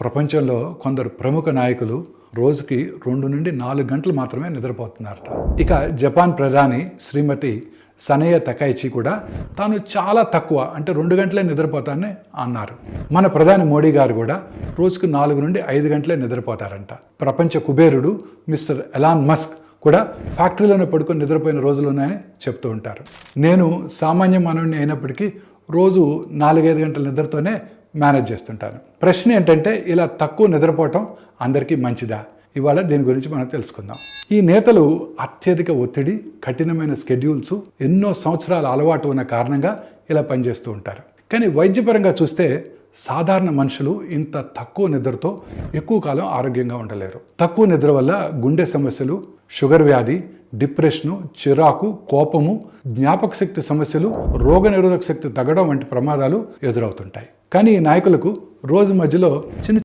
ప్రపంచంలో కొందరు ప్రముఖ నాయకులు రోజుకి 2 నుండి 4 గంటలు మాత్రమే నిద్రపోతున్నారట. ఇక జపాన్ ప్రధాని శ్రీమతి సనయ తకైచి కూడా తాను చాలా తక్కువ అంటే 2 గంటలే నిద్రపోతానని అన్నారు. మన ప్రధాని మోడీ గారు కూడా రోజుకు 4 నుండి 5 గంటలే నిద్రపోతారంట. ప్రపంచ కుబేరుడు మిస్టర్ ఎలాన్ మస్క్ కూడా ఫ్యాక్టరీలోనే పడుకొని నిద్రపోయిన రోజులు ఉన్నాయని చెప్తూ ఉంటారు. నేను సామాన్య మానవుడిని అయినప్పటికీ రోజు 4-5 గంటల నిద్రతోనే మేనేజ్ చేస్తుంటాను. ప్రశ్న ఏంటంటే ఇలా తక్కువ నిద్రపోవటం అందరికీ మంచిదా? ఇవాళ దీని గురించి మనం తెలుసుకుందాం. ఈ నేతలు అత్యధిక ఒత్తిడి, కఠినమైన స్కెడ్యూల్స్, ఎన్నో సంవత్సరాల అలవాటు ఉన్న కారణంగా ఇలా పనిచేస్తూ ఉంటారు. కానీ వైద్యపరంగా చూస్తే సాధారణ మనుషులు ఇంత తక్కువ నిద్రతో ఎక్కువ కాలం ఆరోగ్యంగా ఉండలేరు. తక్కువ నిద్ర వల్ల గుండె సమస్యలు, షుగర్ వ్యాధి, డిప్రెషను, చిరాకు, కోపము, జ్ఞాపక శక్తి సమస్యలు, రోగనిరోధక శక్తి తగ్గడం వంటి ప్రమాదాలు ఎదురవుతుంటాయి. కానీ ఈ నాయకులకు రోజు మధ్యలో చిన్న